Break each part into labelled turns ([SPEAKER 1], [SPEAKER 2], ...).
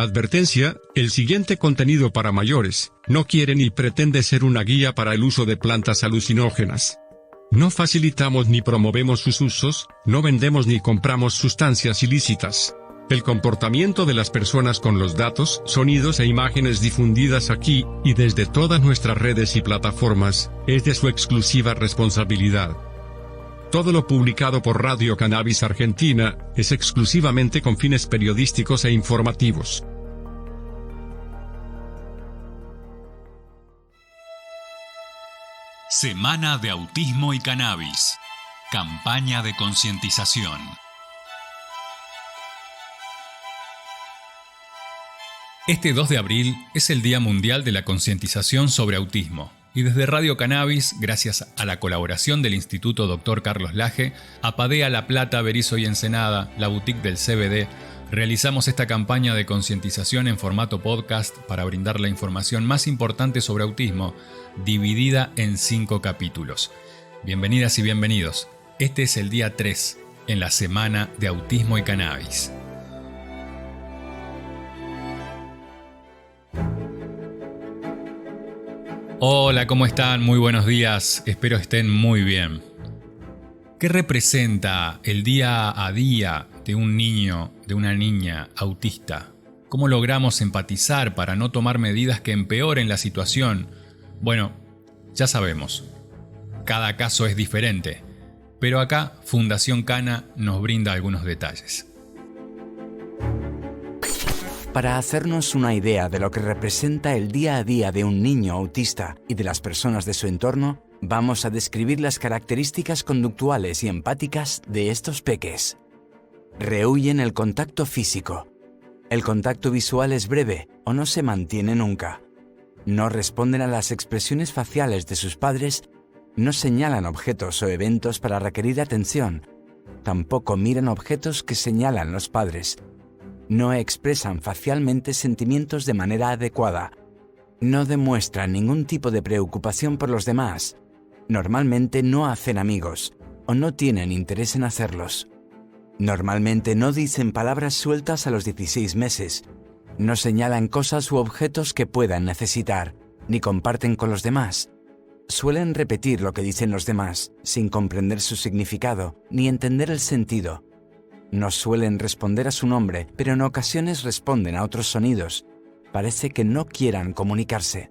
[SPEAKER 1] Advertencia: el siguiente contenido para mayores no quiere ni pretende ser una guía para el uso de plantas alucinógenas. No facilitamos ni promovemos sus usos, no vendemos ni compramos sustancias ilícitas. El comportamiento de las personas con los datos, sonidos e imágenes difundidas aquí, y desde todas nuestras redes y plataformas, es de su exclusiva responsabilidad. Todo lo publicado por Radio Cannabis Argentina es exclusivamente con fines periodísticos e informativos.
[SPEAKER 2] Semana de Autismo y Cannabis. Campaña de concientización. Este 2 de abril es el Día Mundial de la Concientización sobre Autismo. Y desde Radio Cannabis, gracias a la colaboración del Instituto Dr. Carlos Laje, Apadea La Plata, Berisso y Ensenada, la boutique del CBD, realizamos esta campaña de concientización en formato podcast para brindar la información más importante sobre autismo, dividida en 5 capítulos. Bienvenidas y bienvenidos. Este es el día 3 en la Semana de Autismo y Cannabis. Hola, ¿cómo están? Muy buenos días, espero estén muy bien. ¿Qué representa el día a día de un niño, de una niña autista? ¿Cómo logramos empatizar para no tomar medidas que empeoren la situación? Bueno, ya sabemos, cada caso es diferente, pero acá Fundación Cana nos brinda algunos detalles.
[SPEAKER 3] Para hacernos una idea de lo que representa el día a día de un niño autista y de las personas de su entorno, vamos a describir las características conductuales y empáticas de estos peques. Rehúyen el contacto físico. El contacto visual es breve o no se mantiene nunca. No responden a las expresiones faciales de sus padres, no señalan objetos o eventos para requerir atención. Tampoco miran objetos que señalan los padres. No expresan facialmente sentimientos de manera adecuada. No demuestran ningún tipo de preocupación por los demás. Normalmente no hacen amigos o no tienen interés en hacerlos. Normalmente no dicen palabras sueltas a los 16 meses. No señalan cosas u objetos que puedan necesitar, ni comparten con los demás. Suelen repetir lo que dicen los demás, sin comprender su significado, ni entender el sentido. No suelen responder a su nombre, pero en ocasiones responden a otros sonidos. Parece que no quieran comunicarse.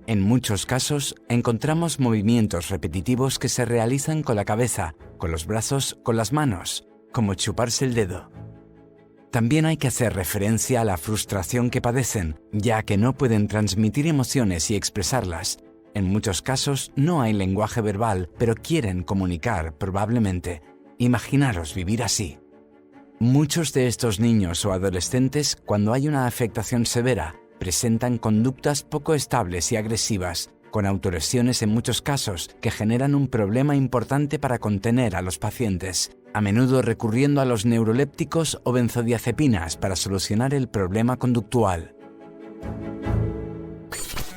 [SPEAKER 3] En muchos casos, encontramos movimientos repetitivos que se realizan con la cabeza, con los brazos, con las manos, como chuparse el dedo. También hay que hacer referencia a la frustración que padecen, ya que no pueden transmitir emociones y expresarlas. En muchos casos no hay lenguaje verbal, pero quieren comunicar probablemente. Imaginaros vivir así. Muchos de estos niños o adolescentes, cuando hay una afectación severa, presentan conductas poco estables y agresivas, con autolesiones en muchos casos, que generan un problema importante para contener a los pacientes, a menudo recurriendo a los neurolépticos o benzodiazepinas para solucionar el problema conductual.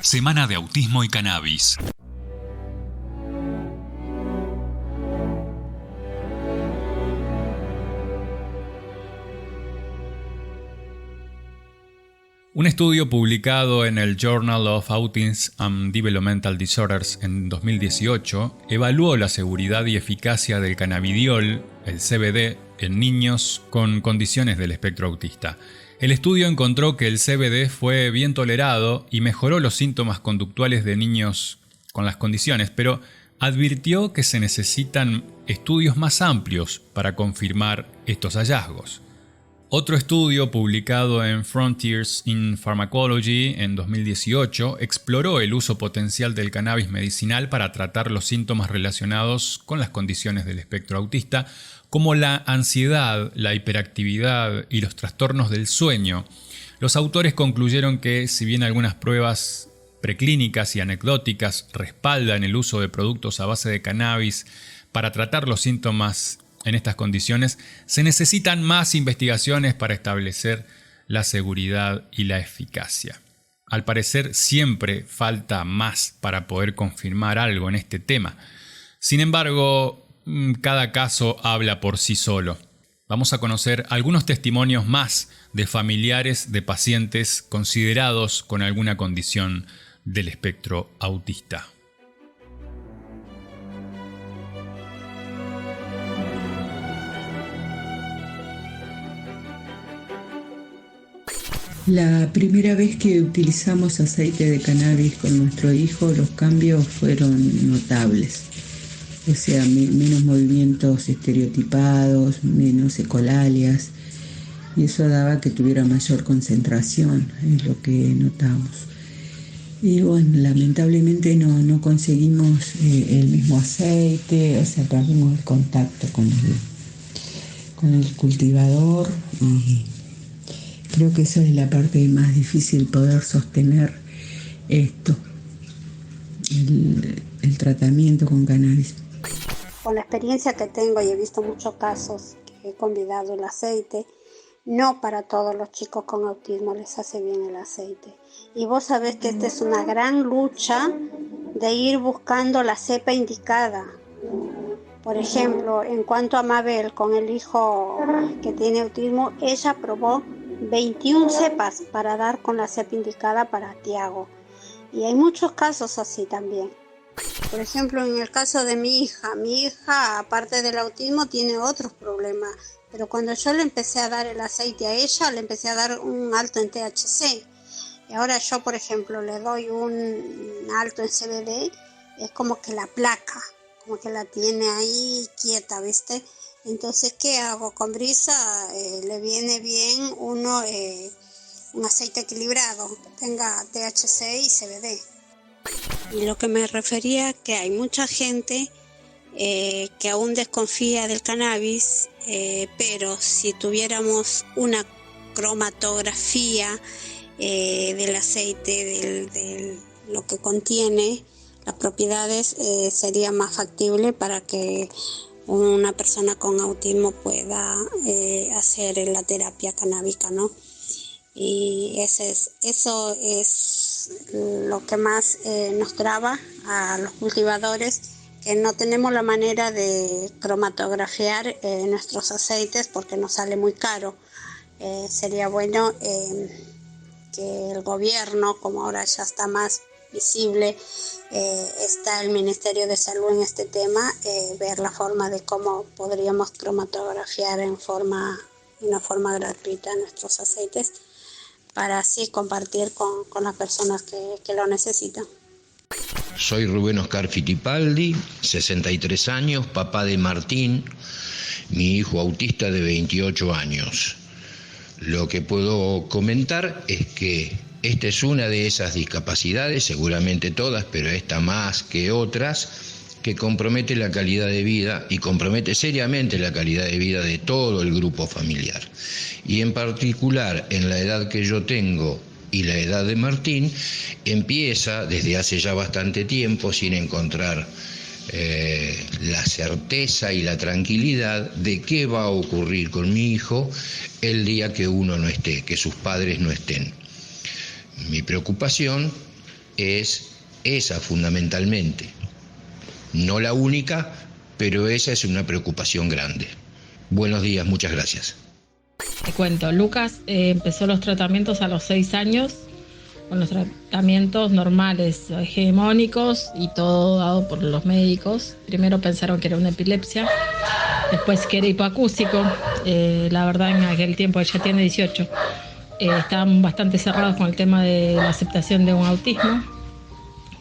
[SPEAKER 2] Semana de Autismo y Cannabis. Un estudio publicado en el Journal of Autism and Developmental Disorders en 2018 evaluó la seguridad y eficacia del cannabidiol, el CBD, en niños con condiciones del espectro autista. El estudio encontró que el CBD fue bien tolerado y mejoró los síntomas conductuales de niños con las condiciones, pero advirtió que se necesitan estudios más amplios para confirmar estos hallazgos. Otro estudio publicado en Frontiers in Pharmacology en 2018 exploró el uso potencial del cannabis medicinal para tratar los síntomas relacionados con las condiciones del espectro autista, como la ansiedad, la hiperactividad y los trastornos del sueño. Los autores concluyeron que, si bien algunas pruebas preclínicas y anecdóticas respaldan el uso de productos a base de cannabis para tratar los síntomas en estas condiciones, se necesitan más investigaciones para establecer la seguridad y la eficacia. Al parecer, siempre falta más para poder confirmar algo en este tema. Sin embargo, cada caso habla por sí solo. Vamos a conocer algunos testimonios más de familiares de pacientes considerados con alguna condición del espectro autista.
[SPEAKER 4] La primera vez que utilizamos aceite de cannabis con nuestro hijo, los cambios fueron notables. O sea, menos movimientos estereotipados, menos ecolalias, y eso daba que tuviera mayor concentración, es lo que notamos. Y bueno, lamentablemente no conseguimos el mismo aceite, o sea, perdimos el contacto con el cultivador, y creo que esa es la parte más difícil, poder sostener esto, el tratamiento con cannabis.
[SPEAKER 5] Con la experiencia que tengo y he visto muchos casos que he convidado el aceite, no para todos los chicos con autismo les hace bien el aceite. Y vos sabés que esta es una gran lucha de ir buscando la cepa indicada. Por ejemplo, en cuanto a Mabel, con el hijo que tiene autismo, ella probó 21 cepas para dar con la cepa indicada para Tiago. Y hay muchos casos así también. Por ejemplo, en el caso de mi hija, aparte del autismo, tiene otros problemas. Pero cuando yo le empecé a dar el aceite a ella, le empecé a dar un alto en THC. Y ahora yo, por ejemplo, le doy un alto en CBD, es como que la placa, como que la tiene ahí quieta, ¿viste? Entonces, ¿qué hago? Con Brisa le viene bien un aceite equilibrado, que tenga THC y CBD. Y lo que me refería, que hay mucha gente que aún desconfía del cannabis, pero si tuviéramos una cromatografía del aceite, de lo que contiene, las propiedades, sería más factible para que una persona con autismo pueda hacer la terapia canábica, ¿no? Y eso es lo que más nos traba a los cultivadores, que no tenemos la manera de cromatografiar nuestros aceites porque nos sale muy caro. Sería bueno que el gobierno, como ahora ya está más visible, está el Ministerio de Salud en este tema, ver la forma de cómo podríamos cromatografiar en una forma gratuita nuestros aceites, para así compartir con las personas que lo necesitan.
[SPEAKER 6] Soy Rubén Oscar Fittipaldi, 63 años, papá de Martín, mi hijo autista de 28 años. Lo que puedo comentar es que esta es una de esas discapacidades, seguramente todas, pero esta más que otras, que compromete la calidad de vida y compromete seriamente la calidad de vida de todo el grupo familiar. Y en particular, en la edad que yo tengo y la edad de Martín, empieza desde hace ya bastante tiempo, sin encontrar la certeza y la tranquilidad de qué va a ocurrir con mi hijo el día que uno no esté, que sus padres no estén. Mi preocupación es esa fundamentalmente. No la única, pero esa es una preocupación grande. Buenos días, muchas gracias.
[SPEAKER 7] Te cuento, Lucas empezó los tratamientos a los 6 años, con los tratamientos normales, hegemónicos y todo dado por los médicos. Primero pensaron que era una epilepsia, después que era hipoacústico. La verdad, en aquel tiempo, ella tiene 18, estaban bastante cerrados con el tema de la aceptación de un autismo.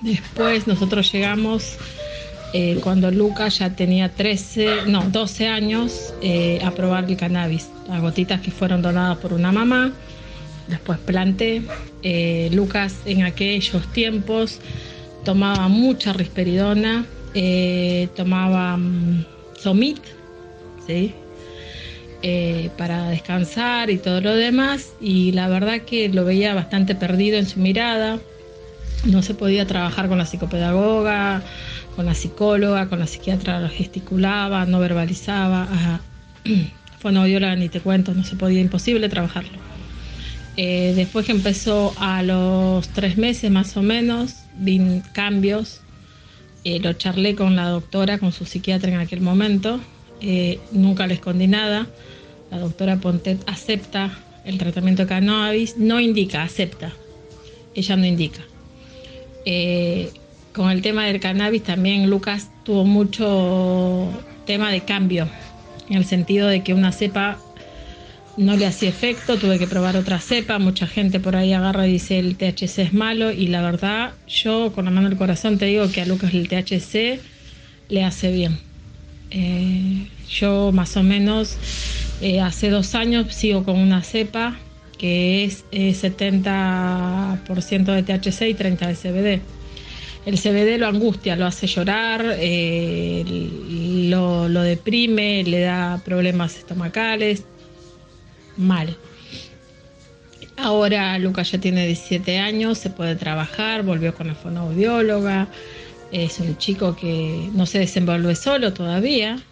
[SPEAKER 7] Después nosotros llegamos cuando Lucas ya tenía 12 años, a probar el cannabis. Las gotitas que fueron donadas por una mamá, después planté. Lucas en aquellos tiempos tomaba mucha risperidona, tomaba Somit, ¿sí? Para descansar y todo lo demás, y la verdad que lo veía bastante perdido en su mirada. No se podía trabajar con la psicopedagoga, con la psicóloga, con la psiquiatra, gesticulaba, no verbalizaba. Fonoaudióloga ni te cuento, no se podía, imposible trabajarlo. Después que empezó a los 3 meses más o menos, vi cambios. Lo charlé con la doctora, con su psiquiatra en aquel momento. Nunca le escondí nada. la doctora Pontet acepta el tratamiento de cannabis, no indica, acepta, ella no indica. Con el tema del cannabis también Lucas tuvo mucho tema de cambio, en el sentido de que una cepa no le hacía efecto, tuve que probar otra cepa, mucha gente por ahí agarra y dice el THC es malo, y la verdad yo con la mano del corazón te digo que a Lucas el THC le hace bien. Yo más o menos hace 2 años sigo con una cepa que es 70% de THC y 30% de CBD. El CBD lo angustia, lo hace llorar, lo deprime, le da problemas estomacales, mal. Ahora Lucas ya tiene 17 años, se puede trabajar, volvió con la fonoaudióloga, es un chico que no se desenvuelve solo todavía,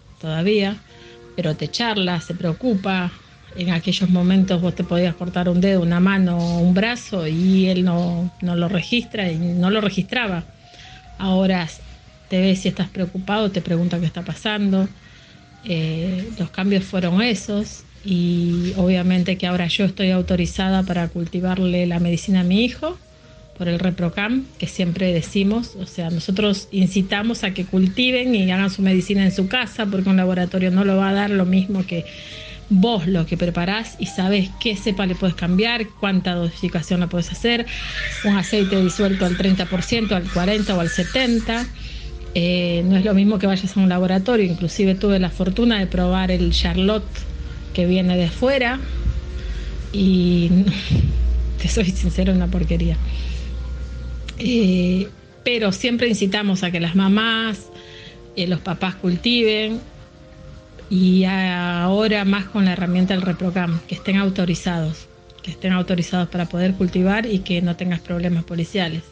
[SPEAKER 7] pero te charla, se preocupa. En aquellos momentos vos te podías cortar un dedo, una mano, un brazo y él no lo registra y no lo registraba. Ahora te ve si estás preocupado, te pregunta qué está pasando. Los cambios fueron esos y obviamente que ahora yo estoy autorizada para cultivarle la medicina a mi hijo por el ReproCam, que siempre decimos, o sea, nosotros incitamos a que cultiven y hagan su medicina en su casa, porque un laboratorio no lo va a dar lo mismo que vos lo que preparás y sabés qué cepa le puedes cambiar, cuánta dosificación la puedes hacer, un aceite disuelto al 30%, al 40% o al 70%. No es lo mismo que vayas a un laboratorio, inclusive tuve la fortuna de probar el Charlotte que viene de fuera y te soy sincero, una porquería. Pero siempre incitamos a que las mamás, los papás cultiven, y ahora más con la herramienta del ReproCam, que estén autorizados para poder cultivar y que no tengas problemas policiales.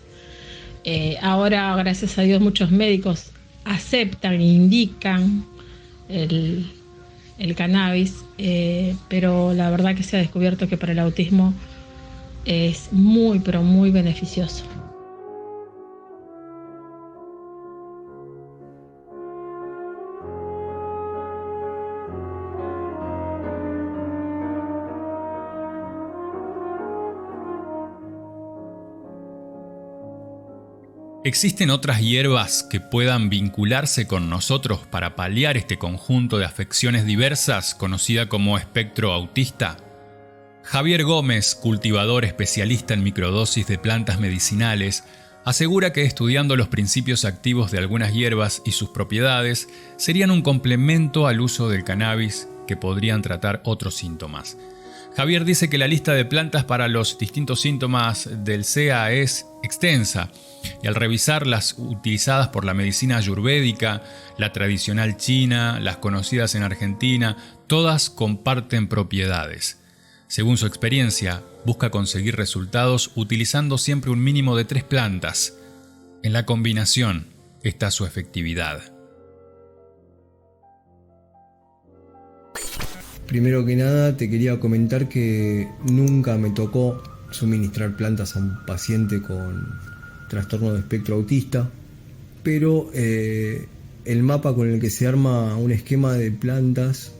[SPEAKER 7] Ahora, gracias a Dios, muchos médicos aceptan e indican el cannabis, pero la verdad que se ha descubierto que para el autismo es muy, pero muy beneficioso.
[SPEAKER 2] ¿Existen otras hierbas que puedan vincularse con nosotros para paliar este conjunto de afecciones diversas conocida como espectro autista? Javier Gómez, cultivador especialista en microdosis de plantas medicinales, asegura que estudiando los principios activos de algunas hierbas y sus propiedades serían un complemento al uso del cannabis que podrían tratar otros síntomas. Javier dice que la lista de plantas para los distintos síntomas del SEA es extensa, y al revisar las utilizadas por la medicina ayurvédica, la tradicional china, las conocidas en Argentina, todas comparten propiedades. Según su experiencia, busca conseguir resultados utilizando siempre un mínimo de 3 plantas. En la combinación está su efectividad.
[SPEAKER 8] Primero que nada te quería comentar que nunca me tocó suministrar plantas a un paciente con trastorno de espectro autista, pero el mapa con el que se arma un esquema de plantas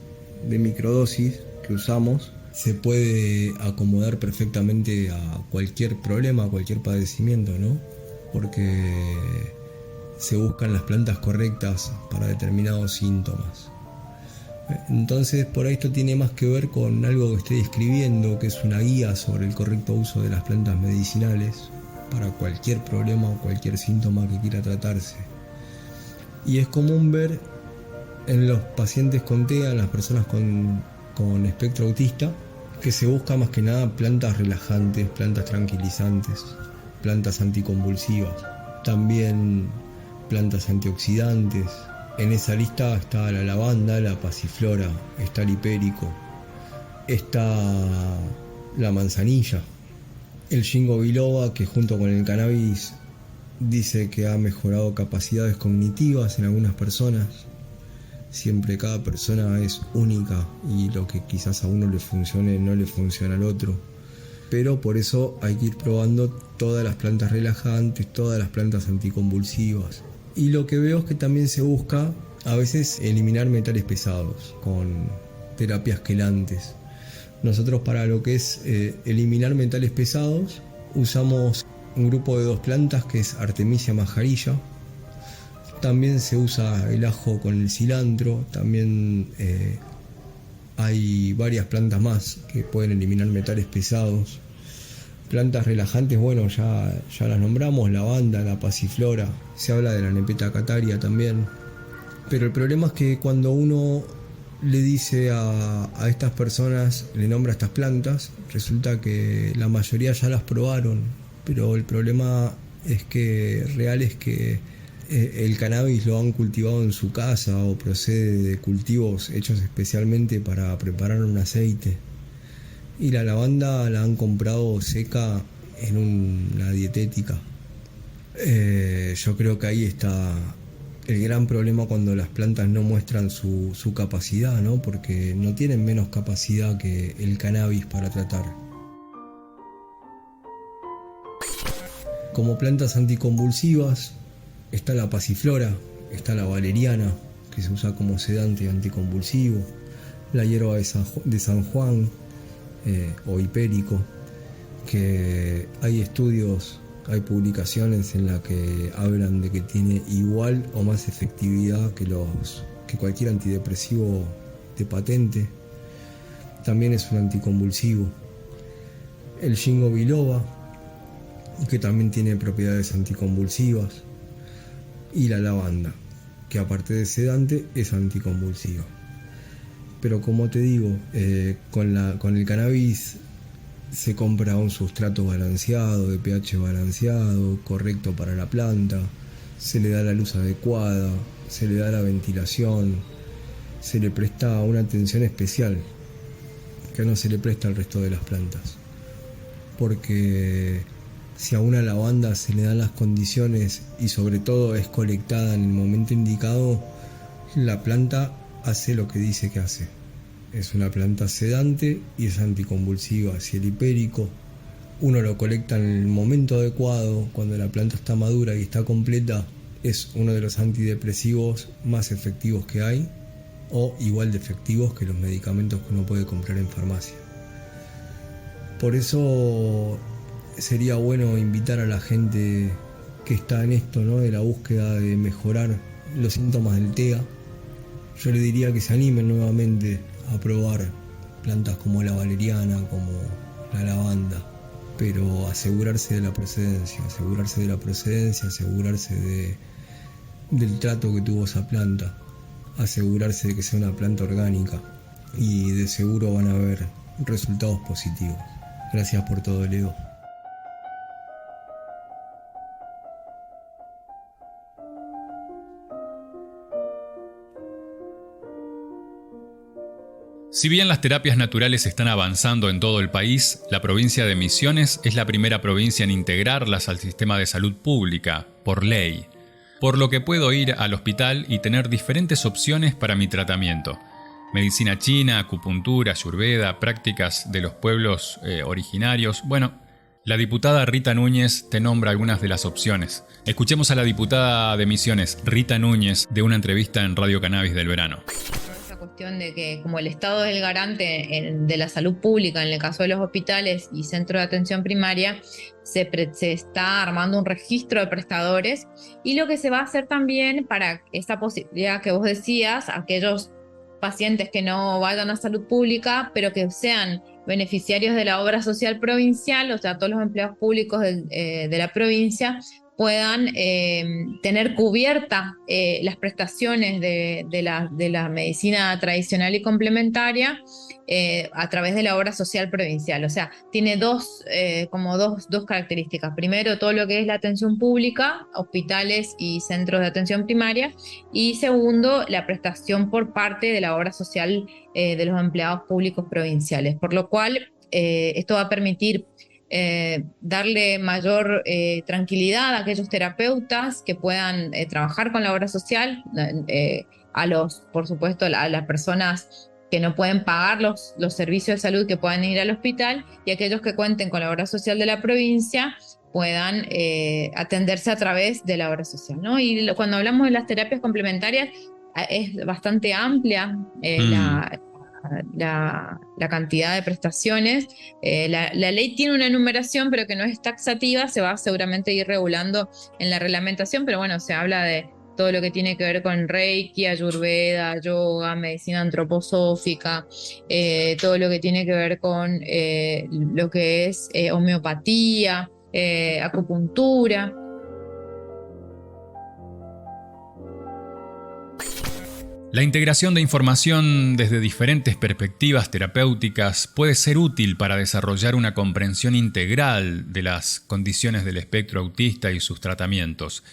[SPEAKER 8] de microdosis que usamos se puede acomodar perfectamente a cualquier problema, a cualquier padecimiento, ¿no? Porque se buscan las plantas correctas para determinados síntomas. Entonces, por ahí esto tiene más que ver con algo que estoy escribiendo, que es una guía sobre el correcto uso de las plantas medicinales para cualquier problema o cualquier síntoma que quiera tratarse. Y es común ver en los pacientes con TEA, en las personas con espectro autista, que se busca más que nada plantas relajantes, plantas tranquilizantes, plantas anticonvulsivas, también plantas antioxidantes. En esa lista está la lavanda, la pasiflora, está el hipérico, está la manzanilla, el ginkgo biloba, que junto con el cannabis dice que ha mejorado capacidades cognitivas en algunas personas. Siempre cada persona es única y lo que quizás a uno le funcione no le funciona al otro. Pero por eso hay que ir probando todas las plantas relajantes, todas las plantas anticonvulsivas. Y lo que veo es que también se busca a veces eliminar metales pesados con terapias quelantes. Nosotros, para lo que es eliminar metales pesados, usamos un grupo de 2 plantas, que es Artemisia mascarilla. También se usa el ajo con el cilantro. También hay varias plantas más que pueden eliminar metales pesados. Plantas relajantes, bueno, ya las nombramos: lavanda, la pasiflora. Se habla de la nepeta cataria también. Pero el problema es que cuando uno le dice a estas personas, le nombra estas plantas, resulta que la mayoría ya las probaron. Pero el problema es que el cannabis lo han cultivado en su casa o procede de cultivos hechos especialmente para preparar un aceite. Y la lavanda la han comprado seca en una dietética. Yo creo que ahí está el gran problema cuando las plantas no muestran su capacidad, ¿no? Porque no tienen menos capacidad que el cannabis para tratar. Como plantas anticonvulsivas está la pasiflora, está la valeriana, que se usa como sedante anticonvulsivo, la hierba de San Juan, o hipérico, que hay estudios, hay publicaciones en las que hablan de que tiene igual o más efectividad que cualquier antidepresivo de patente. También es un anticonvulsivo. El ginkgo biloba, que también tiene propiedades anticonvulsivas. Y la lavanda, que aparte de sedante es anticonvulsiva. Pero como te digo, con el cannabis se compra un sustrato balanceado, de pH balanceado, correcto para la planta, se le da la luz adecuada, se le da la ventilación, se le presta una atención especial que no se le presta al resto de las plantas. Porque si a una lavanda se le dan las condiciones y sobre todo es colectada en el momento indicado, la planta hace lo que dice que hace. Es una planta sedante y es anticonvulsiva. Si el hipérico uno lo colecta en el momento adecuado, cuando la planta está madura y está completa, es uno de los antidepresivos más efectivos que hay, o igual de efectivos que los medicamentos que uno puede comprar en farmacia. Por eso sería bueno invitar a la gente que está en esto, ¿no?, de la búsqueda de mejorar los síntomas del TEA. Yo le diría que se animen nuevamente a probar plantas como la valeriana, como la lavanda, pero asegurarse de la procedencia, del trato que tuvo esa planta, asegurarse de que sea una planta orgánica, y de seguro van a haber resultados positivos. Gracias por todo, Leo.
[SPEAKER 2] Si bien las terapias naturales están avanzando en todo el país, la provincia de Misiones es la primera provincia en integrarlas al sistema de salud pública, por ley. Por lo que puedo ir al hospital y tener diferentes opciones para mi tratamiento. Medicina china, acupuntura, ayurveda, prácticas de los pueblos originarios. Bueno, la diputada Rita Núñez te nombra algunas de las opciones. Escuchemos a la diputada de Misiones, Rita Núñez, de una entrevista en Radio Cannabis del verano.
[SPEAKER 9] Cuestión de que como el Estado es el garante de la salud pública en el caso de los hospitales y centros de atención primaria, se está armando un registro de prestadores, y lo que se va a hacer también para esa posibilidad que vos decías, aquellos pacientes que no vayan a salud pública pero que sean beneficiarios de la obra social provincial, o sea, todos los empleados públicos de la provincia, puedan tener cubierta las prestaciones de la medicina tradicional y complementaria a través de la obra social provincial. O sea, tiene dos características. Primero, todo lo que es la atención pública, hospitales y centros de atención primaria. Y segundo, la prestación por parte de la obra social de los empleados públicos provinciales. Por lo cual, esto va a permitir darle mayor tranquilidad a aquellos terapeutas que puedan trabajar con la obra social, por supuesto, a las personas que no pueden pagar los servicios de salud que puedan ir al hospital, y aquellos que cuenten con la obra social de la provincia puedan atenderse a través de la obra social, ¿no? Y cuando hablamos de las terapias complementarias, es bastante amplia la cantidad de prestaciones. La ley tiene una enumeración, pero que no es taxativa, se va seguramente a ir regulando en la reglamentación, pero bueno, se habla de todo lo que tiene que ver con Reiki, Ayurveda, yoga, medicina antroposófica, todo lo que tiene que ver con lo que es homeopatía, acupuntura.
[SPEAKER 2] La integración de información desde diferentes perspectivas terapéuticas puede ser útil para desarrollar una comprensión integral de las condiciones del espectro autista y sus tratamientos.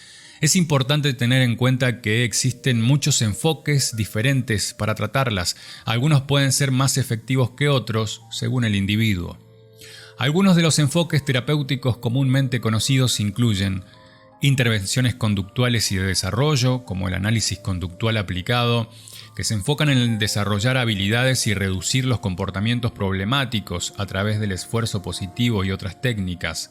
[SPEAKER 2] Es importante tener en cuenta que existen muchos enfoques diferentes para tratarlas. Algunos pueden ser más efectivos que otros, según el individuo. Algunos de los enfoques terapéuticos comúnmente conocidos incluyen intervenciones conductuales y de desarrollo, como el análisis conductual aplicado, que se enfocan en desarrollar habilidades y reducir los comportamientos problemáticos a través del esfuerzo positivo y otras técnicas.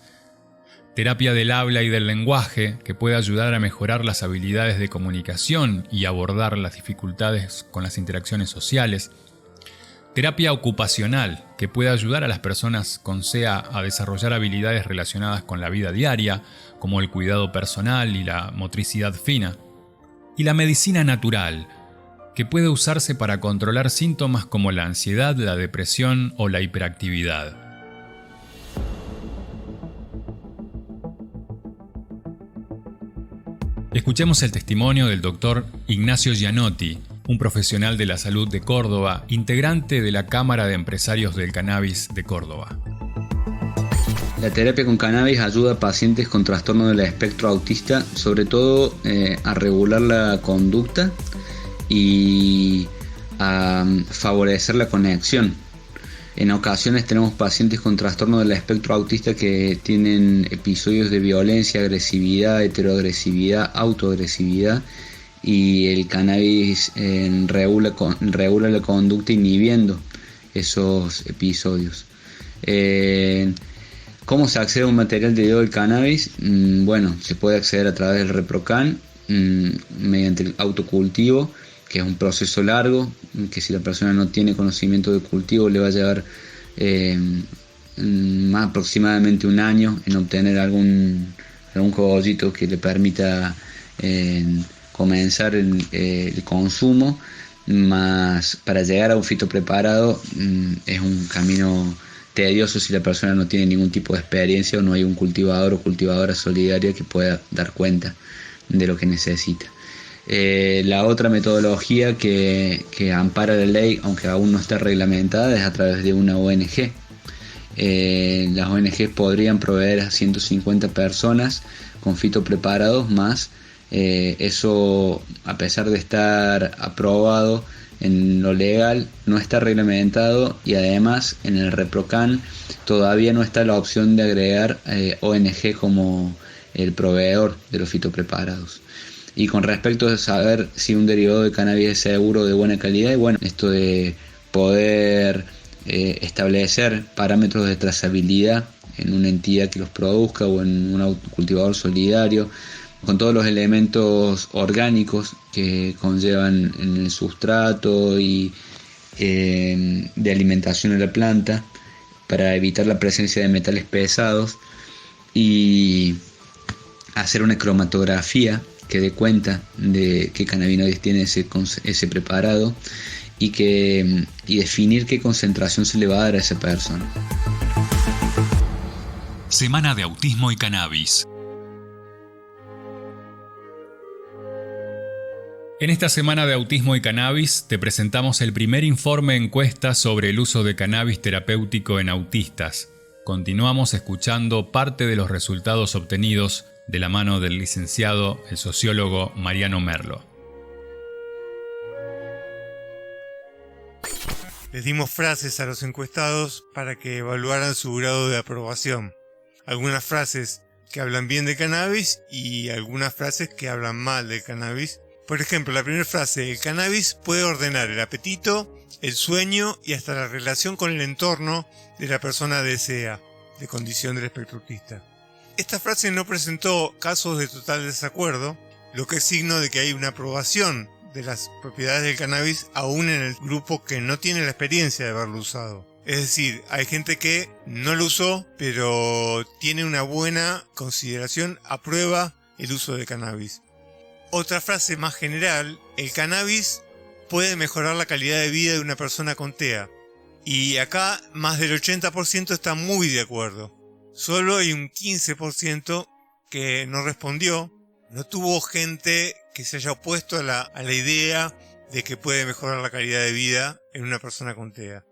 [SPEAKER 2] Terapia del habla y del lenguaje, que puede ayudar a mejorar las habilidades de comunicación y abordar las dificultades con las interacciones sociales. Terapia ocupacional, que puede ayudar a las personas con SEA a desarrollar habilidades relacionadas con la vida diaria, como el cuidado personal y la motricidad fina. Y la medicina natural, que puede usarse para controlar síntomas como la ansiedad, la depresión o la hiperactividad. Escuchemos el testimonio del doctor Ignacio Gianotti, un profesional de la salud de Córdoba, integrante de la Cámara de Empresarios del Cannabis de Córdoba.
[SPEAKER 10] La terapia con cannabis ayuda a pacientes con trastorno del espectro autista, sobre todo a regular la conducta y a favorecer la conexión. En ocasiones tenemos pacientes con trastorno del espectro autista que tienen episodios de violencia, agresividad, heteroagresividad, autoagresividad, y el cannabis regula la conducta inhibiendo esos episodios. ¿Cómo se accede a un material derivado del cannabis? Bueno, se puede acceder a través del ReproCan, mediante el autocultivo, que es un proceso largo, que si la persona no tiene conocimiento de cultivo le va a llevar aproximadamente un año en obtener algún cogollito que le permita comenzar el consumo, más para llegar a un fitopreparado es un camino tedioso si la persona no tiene ningún tipo de experiencia o no hay un cultivador o cultivadora solidaria que pueda dar cuenta de lo que necesita. La otra metodología que ampara la ley, aunque aún no está reglamentada, es a través de una ONG. Las ONG podrían proveer a 150 personas con fitopreparados más. Eso, a pesar de estar aprobado en lo legal, no está reglamentado, y además en el ReproCan todavía no está la opción de agregar ONG como el proveedor de los fitopreparados. Y con respecto a saber si un derivado de cannabis es seguro, de buena calidad, y bueno, esto de poder establecer parámetros de trazabilidad en una entidad que los produzca o en un cultivador solidario, con todos los elementos orgánicos que conllevan en el sustrato y de alimentación de la planta, para evitar la presencia de metales pesados, y hacer una cromatografía que dé cuenta de qué cannabinoides tiene ese preparado y definir qué concentración se le va a dar a esa persona.
[SPEAKER 2] Semana de Autismo y Cannabis. En esta semana de Autismo y Cannabis te presentamos el primer informe encuesta sobre el uso de cannabis terapéutico en autistas. Continuamos escuchando parte de los resultados obtenidos de la mano del licenciado, el sociólogo Mariano Merlo.
[SPEAKER 11] Les dimos frases a los encuestados para que evaluaran su grado de aprobación. Algunas frases que hablan bien de cannabis y algunas frases que hablan mal de cannabis. Por ejemplo, la primera frase: el cannabis puede ordenar el apetito, el sueño y hasta la relación con el entorno de la persona de SEA, de condición del espectro autista. Esta frase no presentó casos de total desacuerdo, lo que es signo de que hay una aprobación de las propiedades del cannabis aún en el grupo que no tiene la experiencia de haberlo usado. Es decir, hay gente que no lo usó, pero tiene una buena consideración, aprueba el uso del cannabis. Otra frase más general: el cannabis puede mejorar la calidad de vida de una persona con TEA. Y acá más del 80% está muy de acuerdo. Solo hay un 15% que no respondió. No tuvo gente que se haya opuesto a la idea de que puede mejorar la calidad de vida en una persona con TEA.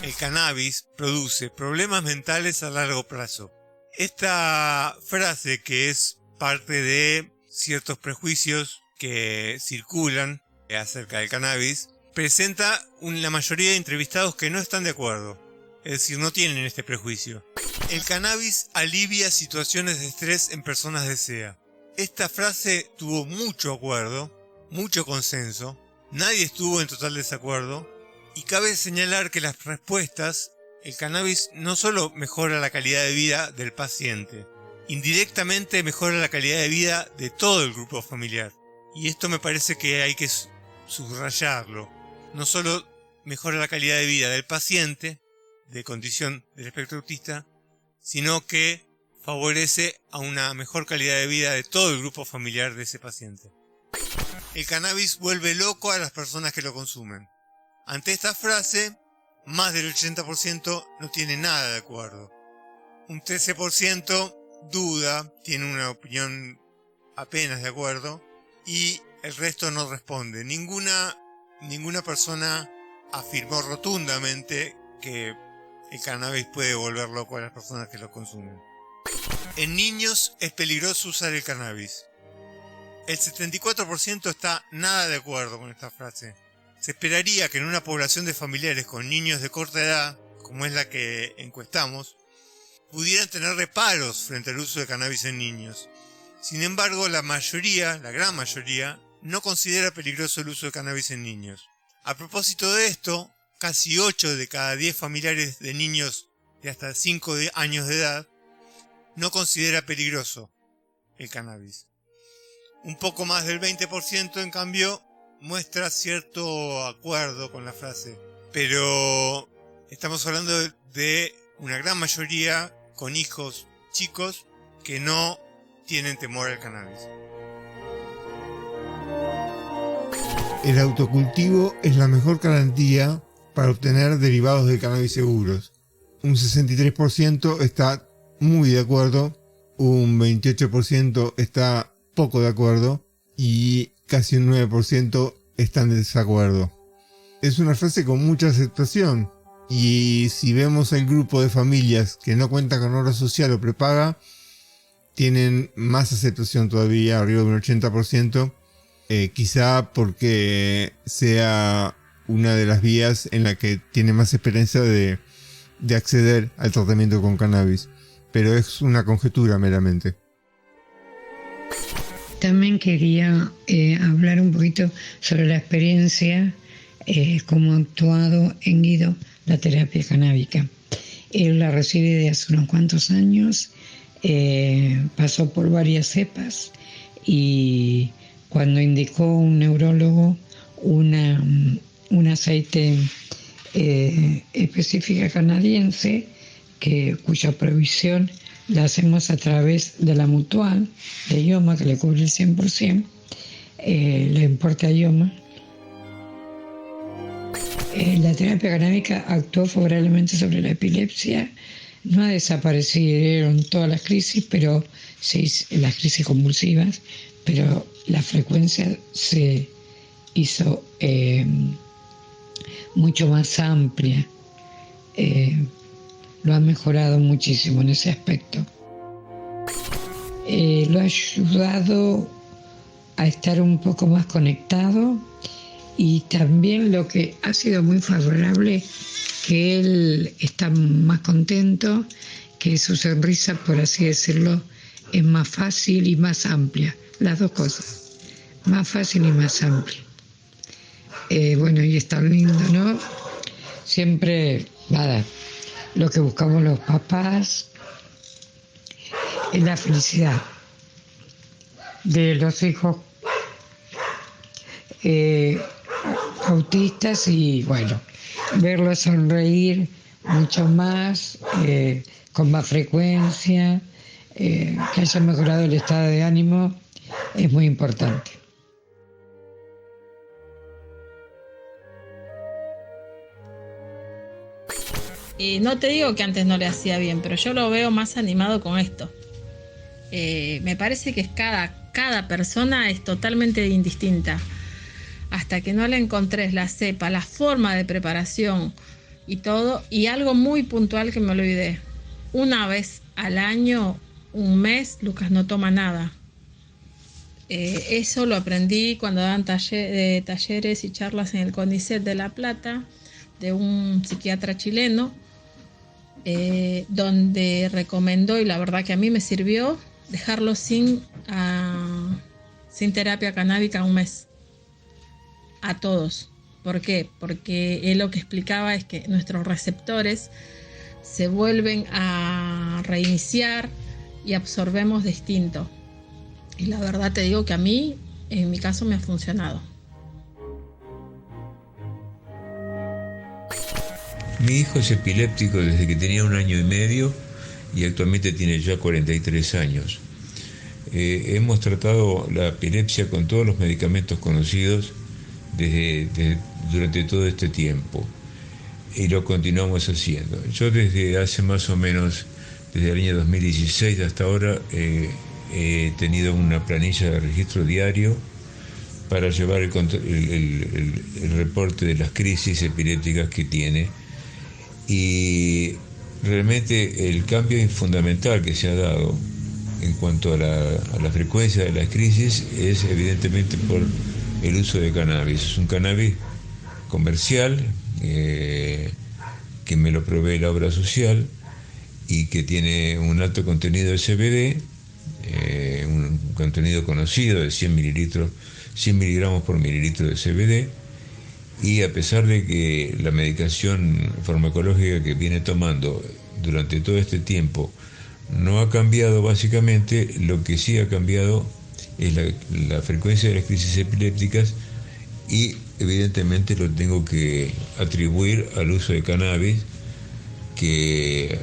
[SPEAKER 11] El cannabis produce problemas mentales a largo plazo. Esta frase, que es parte de ciertos prejuicios que circulan acerca del cannabis, presenta la mayoría de entrevistados que no están de acuerdo. Es decir, no tienen este prejuicio. El cannabis alivia situaciones de estrés en personas de SEA. Esta frase tuvo mucho acuerdo, mucho consenso. Nadie estuvo en total desacuerdo. Y cabe señalar que las respuestas, el cannabis no solo mejora la calidad de vida del paciente, indirectamente mejora la calidad de vida de todo el grupo familiar. Y esto me parece que hay que subrayarlo. No solo mejora la calidad de vida del paciente, de condición del espectro autista, sino que favorece a una mejor calidad de vida de todo el grupo familiar de ese paciente. El cannabis vuelve loco a las personas que lo consumen. Ante esta frase, más del 80% no tiene nada de acuerdo. Un 13% duda, tiene una opinión apenas de acuerdo, y el resto no responde. Ninguna persona afirmó rotundamente que el cannabis puede volver loco a las personas que lo consumen. En niños es peligroso usar el cannabis. El 74% está nada de acuerdo con esta frase. Se esperaría que en una población de familiares con niños de corta edad, como es la que encuestamos, pudieran tener reparos frente al uso de cannabis en niños. Sin embargo, la gran mayoría, no considera peligroso el uso de cannabis en niños. A propósito de esto, casi 8 de cada 10 familiares de niños de hasta 5 años de edad no considera peligroso el cannabis. Un poco más del 20%, en cambio, muestra cierto acuerdo con la frase. Pero estamos hablando de una gran mayoría con hijos chicos que no tienen temor al cannabis. El autocultivo es la mejor garantía para obtener derivados de cannabis seguros. Un 63% está muy de acuerdo, un 28% está poco de acuerdo y casi un 9% están en desacuerdo. Es una frase con mucha aceptación, y si vemos el grupo de familias que no cuentan con obra social o prepaga, tienen más aceptación todavía, arriba de un 80%, quizá porque sea una de las vías en la que tiene más esperanza de acceder al tratamiento con cannabis, pero es una conjetura meramente.
[SPEAKER 12] También quería hablar un poquito sobre la experiencia, cómo ha actuado en Guido la terapia canábica. Él la recibe de hace unos cuantos años, pasó por varias cepas, y cuando indicó un neurólogo un aceite específica canadiense, cuya provisión la hacemos a través de la mutual de IOMA, que le cubre el 100%, le importa a IOMA. La terapia canábica actuó favorablemente sobre la epilepsia. No desaparecieron todas las crisis, pero las crisis convulsivas, pero la frecuencia se hizo mucho más amplia. Lo ha mejorado muchísimo en ese aspecto. Lo ha ayudado a estar un poco más conectado, y también lo que ha sido muy favorable, que él está más contento, que su sonrisa, por así decirlo, es más fácil y más amplia. Las dos cosas, más fácil y más amplia. Bueno, y está lindo, ¿no? Siempre, nada, lo que buscamos los papás es la felicidad de los hijos autistas y bueno, verlos sonreír mucho más, con más frecuencia, que haya mejorado el estado de ánimo, es muy importante.
[SPEAKER 7] Y no te digo que antes no le hacía bien, pero yo lo veo más animado con esto. Me parece que cada persona es totalmente indistinta. Hasta que no la encontres, la cepa, la forma de preparación y todo. Y algo muy puntual que me olvidé. Una vez al año, un mes, Lucas no toma nada. Eso lo aprendí cuando daban talleres y charlas en el CONICET de La Plata, de un psiquiatra chileno, donde recomendó, y la verdad que a mí me sirvió, dejarlo sin terapia canábica un mes. A todos. ¿Por qué? Porque él lo que explicaba es que nuestros receptores se vuelven a reiniciar y absorbemos distinto. Y la verdad te digo que a mí, en mi caso, me ha funcionado.
[SPEAKER 13] Mi hijo es epiléptico desde que tenía 1 año y medio y actualmente tiene ya 43 años. Hemos tratado la epilepsia con todos los medicamentos conocidos durante todo este tiempo y lo continuamos haciendo. Yo desde hace más o menos, desde el año 2016 hasta ahora, he tenido una planilla de registro diario para llevar el reporte de las crisis epilépticas que tiene, y realmente el cambio fundamental que se ha dado en cuanto a la frecuencia de las crisis es evidentemente por el uso de cannabis. Es un cannabis comercial que me lo provee la obra social y que tiene un alto contenido de CBD, un contenido conocido de 100 miligramos por mililitro de CBD, y a pesar de que la medicación farmacológica que viene tomando durante todo este tiempo no ha cambiado básicamente, lo que sí ha cambiado es la frecuencia de las crisis epilépticas, y evidentemente lo tengo que atribuir al uso de cannabis, que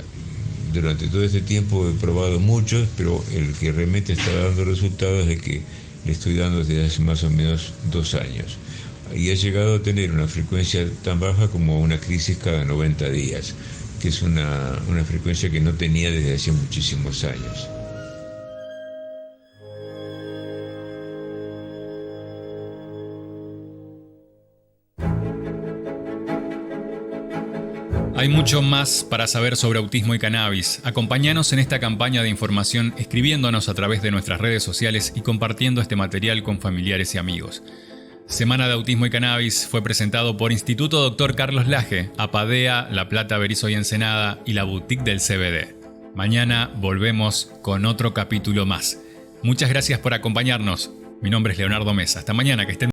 [SPEAKER 13] durante todo este tiempo he probado muchos, pero el que realmente está dando resultados es el que le estoy dando desde hace más o menos 2 años. Y ha llegado a tener una frecuencia tan baja como una crisis cada 90 días, que es una frecuencia que no tenía desde hace muchísimos años.
[SPEAKER 2] Hay mucho más para saber sobre autismo y cannabis. Acompáñanos en esta campaña de información escribiéndonos a través de nuestras redes sociales y compartiendo este material con familiares y amigos. Semana de Autismo y Cannabis fue presentado por Instituto Dr. Carlos Laje, Apadea, La Plata, Berisso y Ensenada y la Boutique del CBD. Mañana volvemos con otro capítulo más. Muchas gracias por acompañarnos. Mi nombre es Leonardo Mesa. Hasta mañana, que estén